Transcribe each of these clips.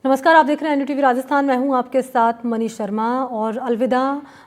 नमस्कार, आप देख रहे हैं एनडीटीवी राजस्थान। मैं हूं आपके साथ मनीष शर्मा। और अलविदा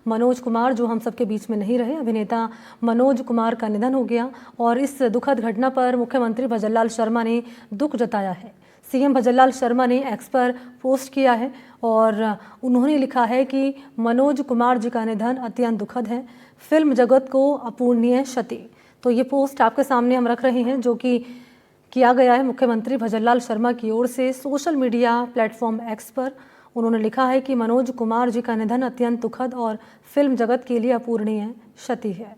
मनोज कुमार, जो हम सबके बीच में नहीं रहे। अभिनेता मनोज कुमार का निधन हो गया और इस दुखद घटना पर मुख्यमंत्री भजनलाल शर्मा ने दुख जताया है। सीएम भजनलाल शर्मा ने एक्स पर पोस्ट किया है और उन्होंने लिखा है कि मनोज कुमार जी का निधन अत्यंत दुखद है, फिल्म जगत को अपूरणीय क्षति। तो ये पोस्ट आपके सामने हम रख रहे हैं, जो कि किया गया है मुख्यमंत्री भजनलाल शर्मा की ओर से सोशल मीडिया प्लेटफॉर्म एक्स पर। उन्होंने लिखा है कि मनोज कुमार जी का निधन अत्यंत दुखद और फिल्म जगत के लिए अपूरणीय क्षति है।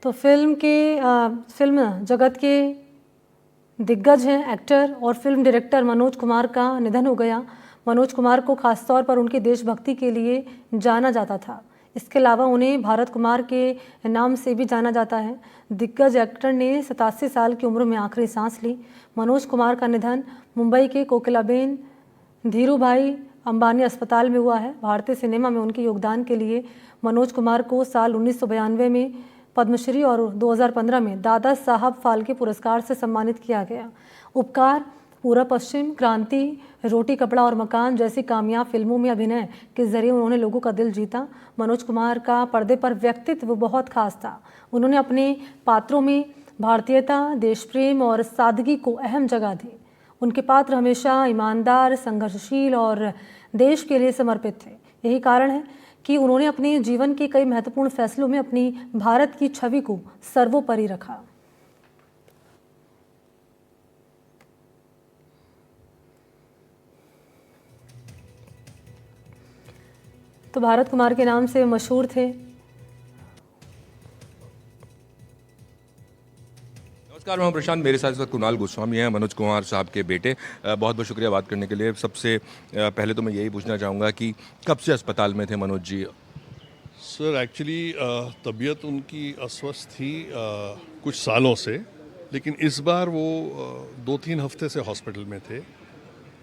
तो फिल्म जगत के दिग्गज हैं, एक्टर और फिल्म डायरेक्टर मनोज कुमार का निधन हो गया। मनोज कुमार को खासतौर पर उनकी देशभक्ति के लिए जाना जाता था। इसके अलावा उन्हें भारत कुमार के नाम से भी जाना जाता है। दिग्गज एक्टर ने 87 साल की उम्र में आखिरी सांस ली। मनोज कुमार का निधन मुंबई के कोकिलाबेन धीरूभाई अंबानी अस्पताल में हुआ है। भारतीय सिनेमा में उनके योगदान के लिए मनोज कुमार को साल 1992 में पद्मश्री और 2015 में दादा साहब फाल्के पुरस्कार से सम्मानित किया गया। उपकार, पूरा पश्चिम, क्रांति, रोटी कपड़ा और मकान जैसी कामयाब फिल्मों में अभिनय के जरिए उन्होंने लोगों का दिल जीता। मनोज कुमार का पर्दे पर व्यक्तित्व बहुत खास था। उन्होंने अपने पात्रों में भारतीयता, देश प्रेम और सादगी को अहम जगह दी। उनके पात्र हमेशा ईमानदार, संघर्षशील और देश के लिए समर्पित थे। यही कारण है कि उन्होंने अपने जीवन के कई महत्वपूर्ण फैसलों में अपनी भारत की छवि को सर्वोपरि रखा। तो भारत कुमार के नाम से मशहूर थे। नमस्कार, मैं प्रशांत। मेरे साथ इस वक्त कुणाल गोस्वामी हैं, मनोज कुमार साहब के बेटे। बहुत बहुत शुक्रिया बात करने के लिए। सबसे पहले तो मैं यही पूछना चाहूँगा कि कब से अस्पताल में थे मनोज जी? सर, एक्चुअली तबीयत उनकी अस्वस्थ थी कुछ सालों से, लेकिन इस बार वो 2-3 हफ्ते से हॉस्पिटल में थे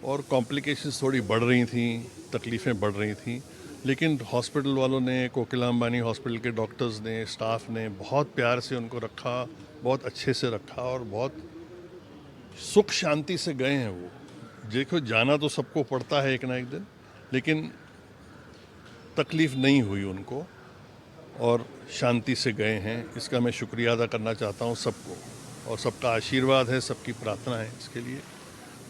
और कॉम्प्लिकेशंस थोड़ी बढ़ रही थी, तकलीफ़ें बढ़ रही थी। लेकिन हॉस्पिटल वालों ने, कोकिला अंबानी हॉस्पिटल के डॉक्टर्स ने, स्टाफ ने बहुत प्यार से उनको रखा, बहुत अच्छे से रखा और बहुत सुख शांति से गए हैं वो। देखो, जाना तो सबको पड़ता है एक ना एक दिन, लेकिन तकलीफ़ नहीं हुई उनको और शांति से गए हैं। इसका मैं शुक्रिया अदा करना चाहता हूँ सबको, और सबका आशीर्वाद है, सबकी प्रार्थना है इसके लिए।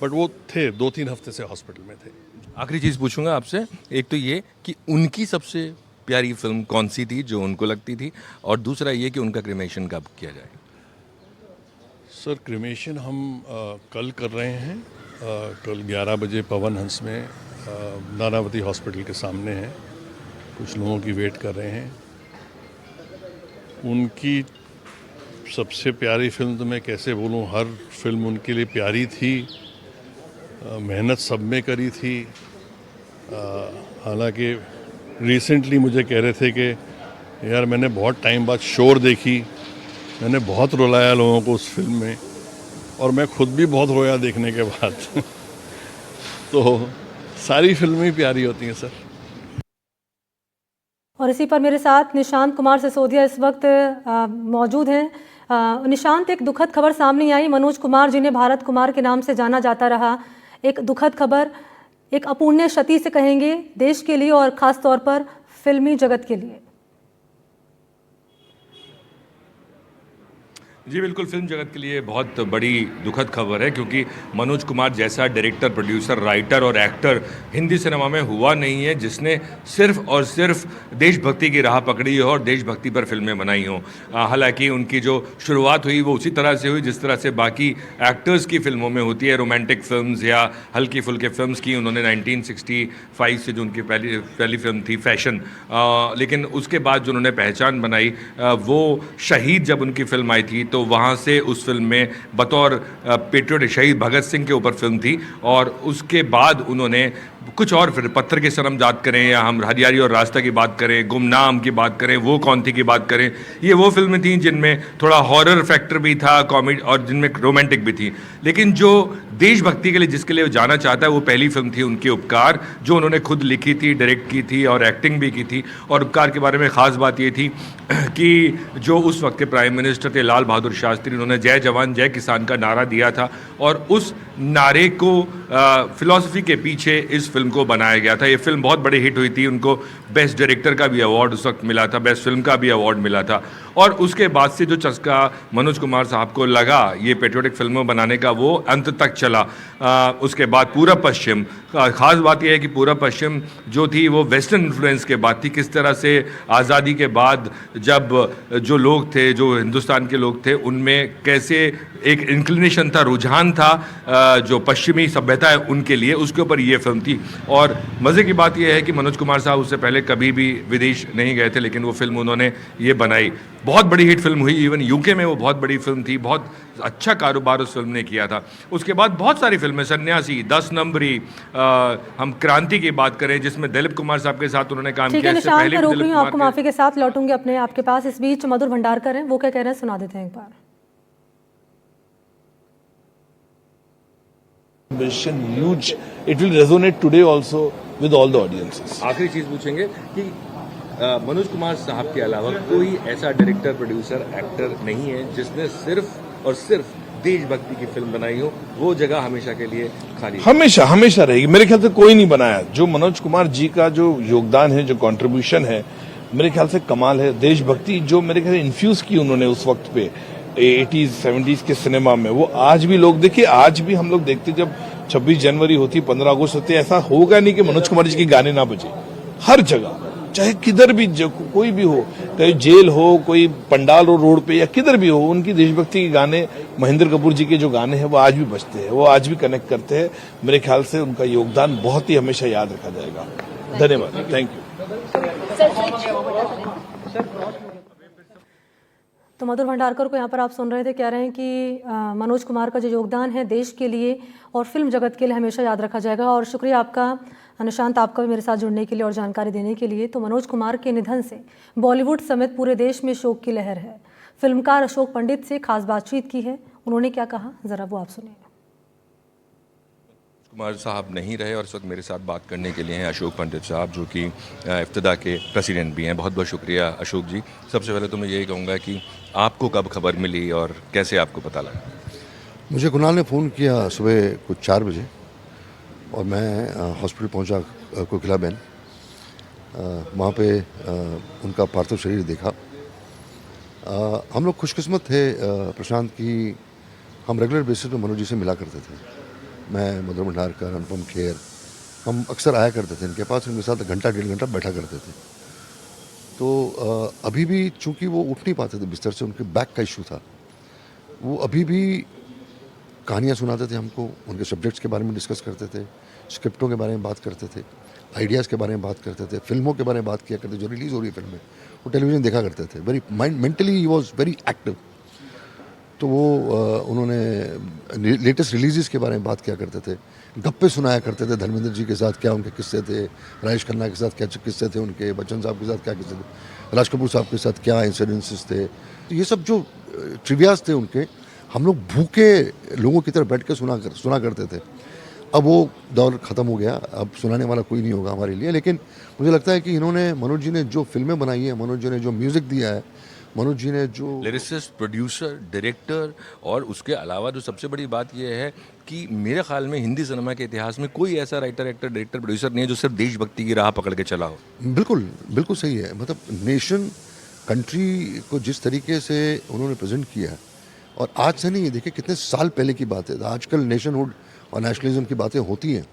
बट वो थे 2-3 हफ्ते से हॉस्पिटल में थे। आखिरी चीज़ पूछूंगा आपसे, एक तो ये कि उनकी सबसे प्यारी फिल्म कौन सी थी जो उनको लगती थी, और दूसरा ये कि उनका क्रिमेशन कब किया जाए? सर, क्रिमेशन हम कल कर रहे हैं। कल 11 बजे पवन हंस में नानावती हॉस्पिटल के सामने है। कुछ लोगों की वेट कर रहे हैं। उनकी सबसे प्यारी फिल्म तो मैं कैसे बोलूं, हर फिल्म उनके लिए प्यारी थी। मेहनत सब में करी थी। हालांकि रिसेंटली मुझे कह रहे थे कि यार, मैंने बहुत टाइम बाद शोर देखी, मैंने बहुत रुलाया लोगों को उस फिल्म में, और मैं खुद भी बहुत रोया देखने के बाद। तो सारी फिल्में ही प्यारी होती हैं सर। और इसी पर मेरे साथ निशांत कुमार सिसोदिया इस वक्त मौजूद हैं। निशांत, एक दुखद खबर सामने आई। मनोज कुमार जिन्हें भारत कुमार के नाम से जाना जाता रहा, एक दुखद खबर, एक अपूरणीय क्षति से कहेंगे देश के लिए और खास तौर पर फिल्मी जगत के लिए। जी बिल्कुल, फिल्म जगत के लिए बहुत बड़ी दुखद खबर है, क्योंकि मनोज कुमार जैसा डायरेक्टर, प्रोड्यूसर, राइटर और एक्टर हिंदी सिनेमा में हुआ नहीं है जिसने सिर्फ और सिर्फ देशभक्ति की राह पकड़ी हो और देशभक्ति पर फिल्में बनाई हों। हालांकि उनकी जो शुरुआत हुई वो उसी तरह से हुई जिस तरह से बाकी एक्टर्स की फिल्मों में होती है, रोमांटिक फिल्म्स या हल्की फुल्के फिल्म्स की। उन्होंने 1965 से जो उनकी पहली फिल्म थी फैशन, लेकिन उसके बाद जो उन्होंने पहचान बनाई वो शहीद जब उनकी फिल्म आई थी, तो वहाँ से उस फिल्म में बतौर पेट्रियट शहीद भगत सिंह के ऊपर फिल्म थी, और उसके बाद उन्होंने कुछ और फिर पत्थर के सनम बात करें या हम हरियाली और रास्ता की बात करें, गुमनाम की बात करें, वो कौन थी की बात करें, ये वो फिल्में थी जिनमें थोड़ा हॉरर फैक्टर भी था, कॉमेडी, और जिनमें रोमांटिक भी थी। लेकिन जो देशभक्ति के लिए जिसके लिए वो जाना चाहता है, वो पहली फिल्म थी उनकी उपकार, जो उन्होंने खुद लिखी थी, डायरेक्ट की थी और एक्टिंग भी की थी। और उपकार के बारे में ख़ास बात ये थी कि जो उस वक्त के प्राइम मिनिस्टर थे लाल बहादुर शास्त्री, उन्होंने जय जवान जय किसान का नारा दिया था, और उस नारे को फिलॉसफी के पीछे इस फिल्म को बनाया गया था। ये फिल्म बहुत बड़ी हिट हुई थी, उनको बेस्ट डायरेक्टर का भी अवार्ड उस वक्त मिला था, बेस्ट फिल्म का भी अवार्ड मिला था। और उसके बाद से जो चस्का मनोज कुमार साहब को लगा ये पेट्रियोटिक फिल्मों बनाने का, वो अंत तक चला। उसके बाद पूरब पश्चिम, ख़ास बात यह है कि पूरब पश्चिम जो थी वो वेस्टर्न इन्फ्लुएंस के बाद थी। किस तरह से आज़ादी के बाद जब जो लोग थे, जो हिंदुस्तान के लोग थे, उनमें कैसे एक इंक्लिनेशन था, रुझान था जो पश्चिमी सभ्यता है उनके लिए, उसके ऊपर ये फिल्म थी। और मज़े की बात यह है कि मनोज कुमार साहब उससे पहले कभी भी विदेश नहीं गए थे, लेकिन वो फिल्म उन्होंने ये बनाई, बहुत बड़ी हिट फिल्म हुई। इवन यूके में वो बहुत बड़ी फिल्म थी, बहुत अच्छा कारोबार उस फिल्म ने किया था। उसके बाद बहुत सारी फिल्में, सन्यासी, 10 नंबरी, हम क्रांति की बात करें जिसमें दिलीप कुमार साहब के साथ उन्होंने काम ठीक किया। है, इससे निशांत पहले मैं भी रोक दिलीप रही हूँ, आपको कुमार माफी के साथ लौटूंगी अपने आपके पास। इस बीच मधुर भंडारकर हैं, वो क्या कह रहे हैं सुना देते हैं एक बार। Huge, it will resonate today also with all the audiences. आखिरी चीज पूछेंगे कि मनोज कुमार साहब के अलावा कोई ऐसा डायरेक्टर, प्रोड्यूसर, एक्टर नहीं है जिसने सिर्फ और सिर्फ देशभक्ति की फिल्म बनाई हो, वो जगह हमेशा के लिए खाली है। हमेशा हमेशा रहेगी, मेरे ख्याल से कोई नहीं बनाया। जो मनोज कुमार जी का जो योगदान है, जो कंट्रीब्यूशन है, मेरे ख्याल से कमाल है। देशभक्ति जो मेरे ख्याल से इन्फ्यूज की उन्होंने उस वक्त पे 80s 70s के सिनेमा में, वो आज भी लोग देखिए, आज भी हम लोग देखते, जब 26 जनवरी होती, 15 अगस्त होती, ऐसा होगा नहीं कि मनोज कुमार जी के गाने ना बजे। हर जगह, चाहे किधर भी कोई भी हो, चाहे जेल हो, कोई पंडाल हो रोड पे, या किधर भी हो, उनकी देशभक्ति के गाने, महेंद्र कपूर जी के जो गाने हैं वो आज भी बजते हैं, वो आज भी कनेक्ट करते हैं। मेरे ख्याल से उनका योगदान बहुत ही हमेशा याद रखा जाएगा। धन्यवाद, थैंक यू। तो मधुर भंडारकर को यहाँ पर आप सुन रहे थे, कह रहे हैं कि मनोज कुमार का जो योगदान है देश के लिए और फिल्म जगत के लिए हमेशा याद रखा जाएगा। और शुक्रिया आपका निशांत, आपका भी मेरे साथ जुड़ने के लिए और जानकारी देने के लिए। तो मनोज कुमार के निधन से बॉलीवुड समेत पूरे देश में शोक की लहर है। फिल्मकार अशोक पंडित से खास बातचीत की है, उन्होंने क्या कहा ज़रा वो आप सुनिए। कुमार साहब नहीं रहे और इस वक्त मेरे साथ बात करने के लिए हैं अशोक पंडित साहब, जो कि इफ्तिदा के प्रेसिडेंट भी हैं। बहुत बहुत शुक्रिया अशोक जी। सबसे पहले तो मैं यही कहूँगा कि आपको कब खबर मिली और कैसे आपको पता लगा? मुझे कुणाल ने फ़ोन किया सुबह कुछ 4 बजे और मैं हॉस्पिटल पहुंचा कोकिला बहन। वहाँ पे उनका पार्थिव शरीर देखा। हम लोग खुशकिस्मत थे प्रशांत की, हम रेगुलर बेसिस पे मनोज जी से मिला करते थे। मैं, मधुर भंडारकर, अनुपम खेर, हम अक्सर आया करते थे इनके पास, इनके साथ घंटा 1.5 घंटा बैठा करते थे। तो अभी भी चूंकि वो उठ नहीं पाते थे बिस्तर से, उनके बैक का इशू था, वो अभी भी कहानियाँ सुनाते थे हमको, उनके सब्जेक्ट्स के बारे में डिस्कस करते थे, स्क्रिप्टों के बारे में बात करते थे, आइडियाज़ के बारे में बात करते थे, फिल्मों के बारे में बात किया करते, जो रिलीज़ हो रही है फिल्में, वो टेलीविज़न देखा करते थे। Very mentally he was very active. तो वो उन्होंने लेटेस्ट रिलीज़ के बारे में बात किया करते थे, गप्पे सुनाया करते थे धर्मेंद्र जी के साथ क्या उनके किस्से थे, राजेश खन्ना के साथ क्या किस्से थे उनके, बच्चन साहब के साथ क्या किस्से थे, राज कपूर साहब के साथ क्या इंसिडेंसेस थे। तो ये सब जो ट्रिवियाज थे उनके, हम लोग भूखे लोगों की तरह बैठ के सुना करते थे। अब वो दौर ख़त्म हो गया, अब सुनाने वाला कोई नहीं होगा हमारे लिए। लेकिन मुझे लगता है कि इन्होंने, मनोज जी ने जो फिल्में बनाई हैं, मनोज जी ने जो म्यूज़िक दिया है, मनोज जी ने जो लिरिसिस्ट, प्रोड्यूसर, डायरेक्टर, और उसके अलावा जो सबसे बड़ी बात यह है कि मेरे ख्याल में हिंदी सिनेमा के इतिहास में कोई ऐसा राइटर, एक्टर, डायरेक्टर, प्रोड्यूसर नहीं है जो सिर्फ देशभक्ति की राह पकड़ के चला हो। बिल्कुल बिल्कुल सही है। मतलब नेशन, कंट्री को जिस तरीके से उन्होंने प्रेजेंट किया है, और आज से नहीं, देखिए कितने साल पहले की बात है। आजकल नेशनहुड और नेशनलिज्म की बातें होती हैं।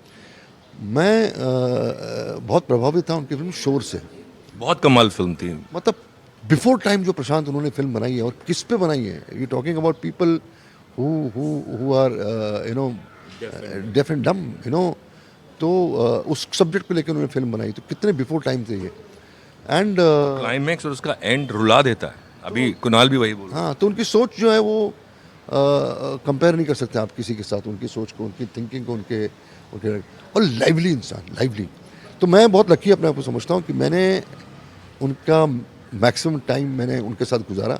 मैं बहुत प्रभावित था उनकी फिल्म शोर से। बहुत कमाल फिल्म थी। मतलब बिफोर टाइम जो प्रशांत उन्होंने फिल्म बनाई है, और किस पे बनाई है, you talking about people who are deaf and dumb, तो उस सब्जेक्ट पे लेकर उन्होंने फिल्म बनाई, तो कितने बिफोर टाइम थे ये। एंड क्लाइमैक्स और उसका एंड रुला देता है। अभी कुणाल भी वही बोल रहा है। हाँ, तो उनकी सोच जो है वो कंपेयर नहीं कर सकते आप किसी के साथ, उनकी सोच को, उनकी थिंकिंग को, उनके उनके, और लाइवली इंसान, लाइवली। तो मैं बहुत लकी अपने आप को समझता हूँ कि मैंने उनका मैक्सिमम टाइम मैंने उनके साथ गुजारा।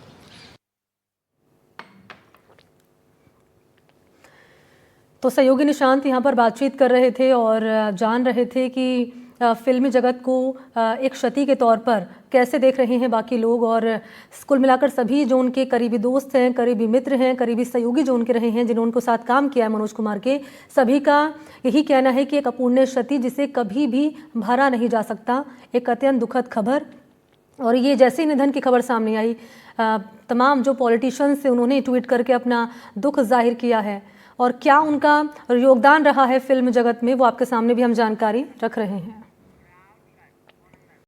तो सहयोगी निशांत यहाँ पर बातचीत कर रहे थे और जान रहे थे कि फिल्मी जगत को एक क्षति के तौर पर कैसे देख रहे हैं बाकी लोग, और कुल मिलाकर सभी जो उनके करीबी दोस्त हैं, करीबी मित्र हैं, करीबी सहयोगी जो उनके रहे हैं, जिन्होंने उनके साथ काम किया है मनोज कुमार के, सभी का यही कहना है कि एक अपूर्णीय क्षति जिसे कभी भी भरा नहीं जा सकता। एक अत्यंत दुखद खबर, और ये जैसे ही निधन की खबर सामने आई तमाम जो पॉलिटिशियंस से उन्होंने ट्वीट करके अपना दुख जाहिर किया है, और क्या उनका योगदान रहा है फिल्म जगत में वो आपके सामने भी हम जानकारी रख रहे हैं।